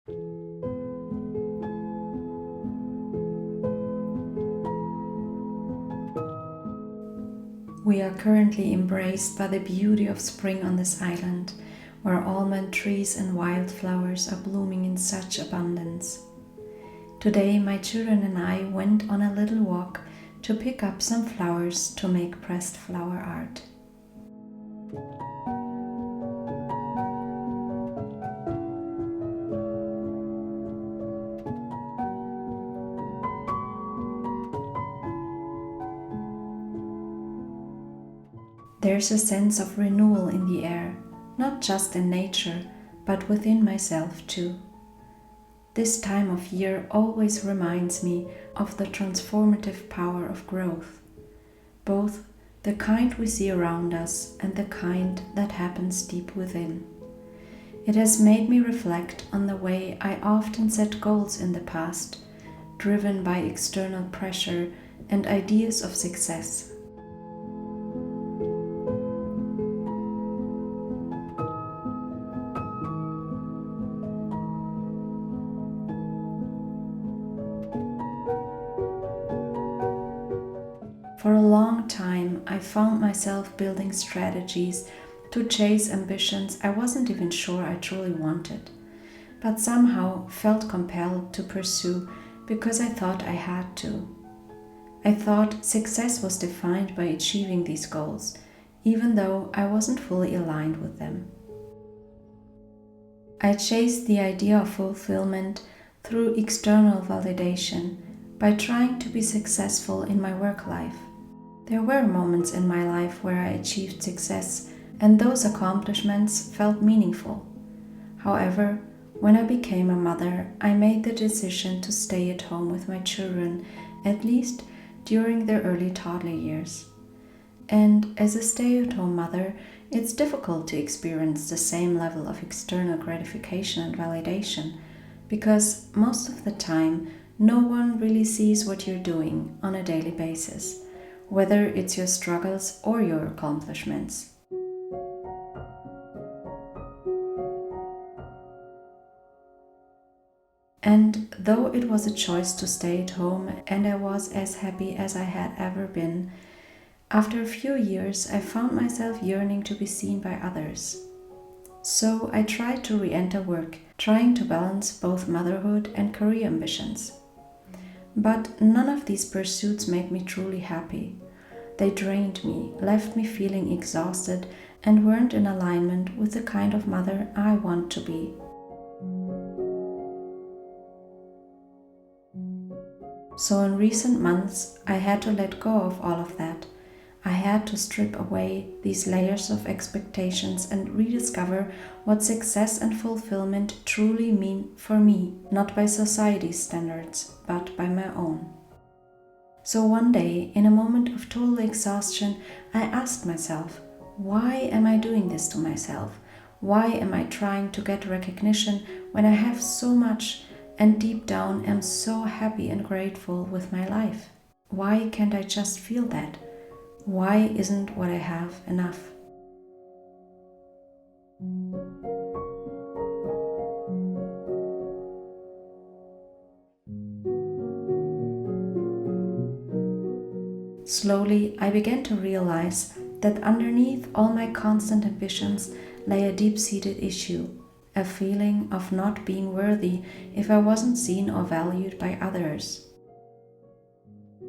We are currently embraced by the beauty of spring on this island, where almond trees and wildflowers are blooming in such abundance. Today, my children and I went on a little walk to pick up some flowers to make pressed flower art. There's a sense of renewal in the air, not just in nature, but within myself too. This time of year always reminds me of the transformative power of growth, both the kind we see around us and the kind that happens deep within. It has made me reflect on the way I often set goals in the past, driven by external pressure and ideas of success. For a long time, I found myself building strategies to chase ambitions I wasn't even sure I truly wanted, but somehow felt compelled to pursue because I thought I had to. I thought success was defined by achieving these goals, even though I wasn't fully aligned with them. I chased the idea of fulfillment through external validation by trying to be successful in my work life. There were moments in my life where I achieved success, and those accomplishments felt meaningful. However, when I became a mother, I made the decision to stay at home with my children, at least during their early toddler years. And as a stay-at-home mother, it's difficult to experience the same level of external gratification and validation, because most of the time, no one really sees what you're doing on a daily basis, whether it's your struggles or your accomplishments. And though it was a choice to stay at home and I was as happy as I had ever been, after a few years I found myself yearning to be seen by others. So I tried to re-enter work, trying to balance both motherhood and career ambitions. But none of these pursuits made me truly happy. They drained me, left me feeling exhausted, and weren't in alignment with the kind of mother I want to be. So in recent months, I had to let go of all of that. I had to strip away these layers of expectations and rediscover what success and fulfillment truly mean for me, not by society's standards, but by my own. So one day, in a moment of total exhaustion, I asked myself, why am I doing this to myself? Why am I trying to get recognition when I have so much and deep down am so happy and grateful with my life? Why can't I just feel that? Why isn't what I have enough? Slowly, I began to realize that underneath all my constant ambitions lay a deep-seated issue, a feeling of not being worthy if I wasn't seen or valued by others.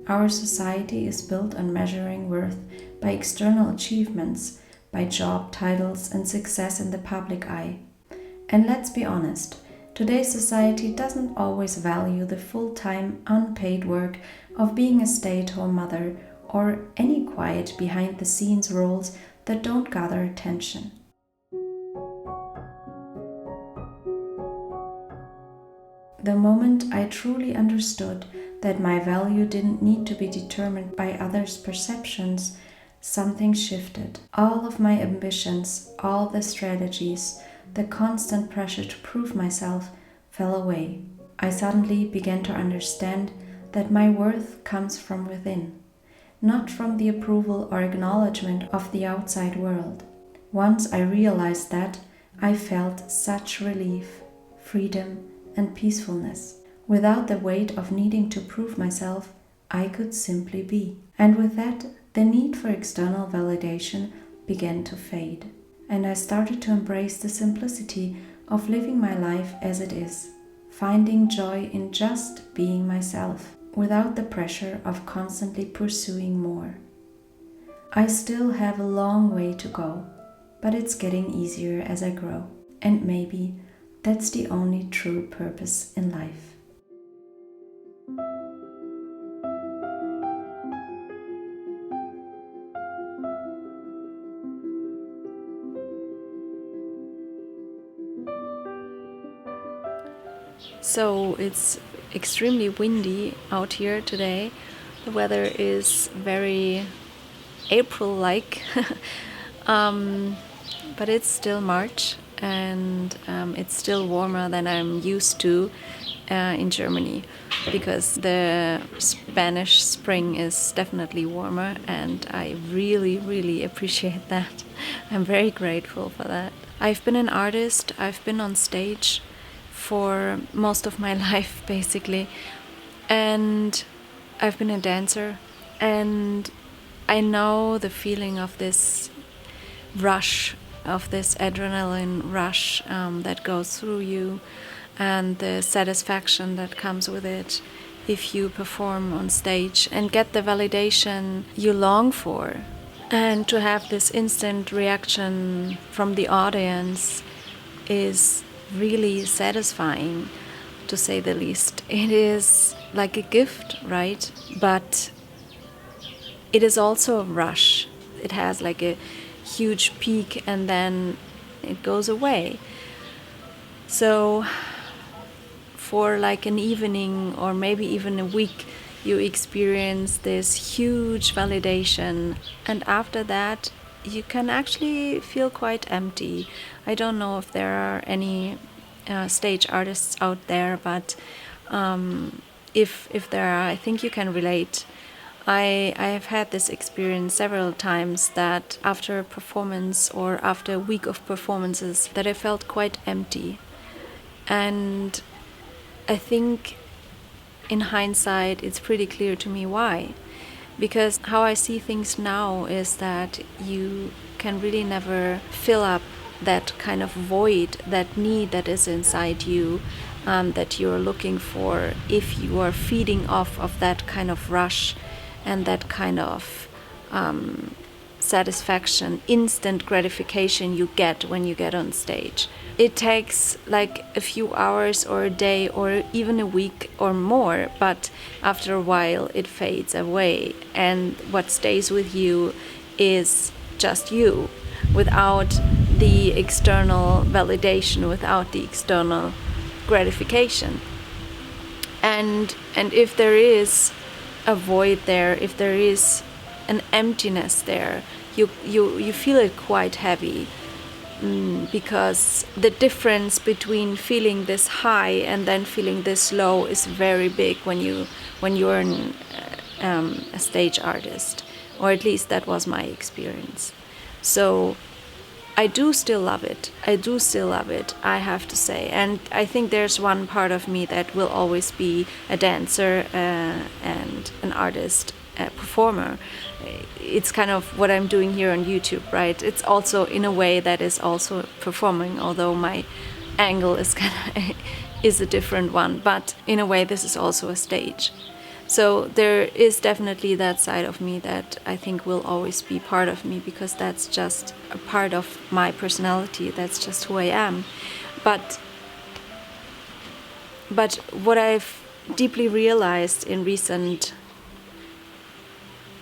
Our society is built on measuring worth by external achievements, by job titles and success in the public eye. And let's be honest, today's society doesn't always value the full-time, unpaid work of being a stay-at-home mother or any quiet behind-the-scenes roles that don't gather attention. The moment I truly understood that my value didn't need to be determined by others' perceptions, something shifted. All of my ambitions, all the strategies, the constant pressure to prove myself fell away. I suddenly began to understand that my worth comes from within, not from the approval or acknowledgement of the outside world. Once I realized that, I felt such relief, freedom, and peacefulness. Without the weight of needing to prove myself, I could simply be. And with that, the need for external validation began to fade. And I started to embrace the simplicity of living my life as it is, finding joy in just being myself, without the pressure of constantly pursuing more. I still have a long way to go, but it's getting easier as I grow. And maybe that's the only true purpose in life. So it's extremely windy out here today. The weather is very April-like, but it's still March, and it's still warmer than I'm used to in Germany, because the Spanish spring is definitely warmer, and I really, really appreciate that. I'm very grateful for that. I've been an artist, I've been on stage for most of my life, basically, and I've been a dancer, and I know the feeling of this rush, of this adrenaline rush that goes through you, and the satisfaction that comes with it if you perform on stage and get the validation you long for, and to have this instant reaction from the audience is really satisfying, to say the least. It is like a gift, right? But it is also a rush. It has like a huge peak and then it goes away. So for like an evening or maybe even a week, you experience this huge validation, and after that you can actually feel quite empty. I don't know if there are any stage artists out there, but if there are, I think you can relate. I have had this experience several times, that after a performance or after a week of performances, that I felt quite empty. And I think in hindsight it's pretty clear to me why. Because how I see things now is that you can really never fill up that kind of void, that need that is inside you, that you're looking for, if you are feeding off of that kind of rush and that kind of satisfaction, instant gratification you get when you get on stage. It takes like a few hours or a day or even a week or more, but after a while it fades away, and what stays with you is just you, without the external validation, without the external gratification. And if there is a void there, if there is an emptiness there, you feel it quite heavy. Because the difference between feeling this high and then feeling this low is very big when you're a stage artist, or at least that was my experience. So I do still love it. I have to say, and I think there's one part of me that will always be a dancer and an artist, a performer. It's kind of what I'm doing here on YouTube, right? It's also in a way that is also performing, although my angle is is a different one, but in a way this is also a stage. So there is definitely that side of me that I think will always be part of me, because that's just a part of my personality, that's just who I am. But what I've deeply realized in recent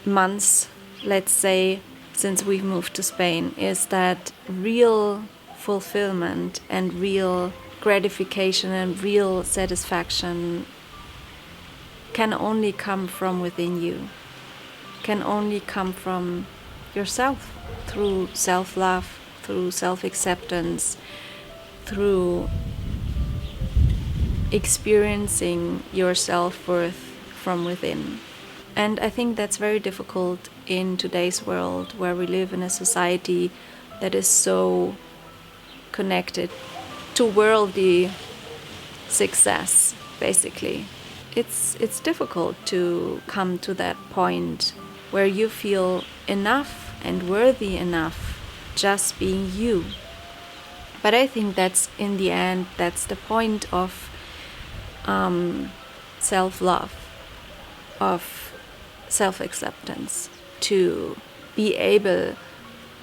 months, let's say since we've moved to Spain, is that real fulfillment and real gratification and real satisfaction can only come from within you, can only come from yourself, through self-love, through self-acceptance, through experiencing your self-worth from within. And I think that's very difficult in today's world, where we live in a society that is so connected to worldly success, basically. It's difficult to come to that point where you feel enough and worthy enough just being you. But I think that's, in the end, that's the point of self-love, of self-acceptance, to be able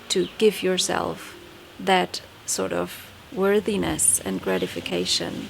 to give yourself that sort of worthiness and gratification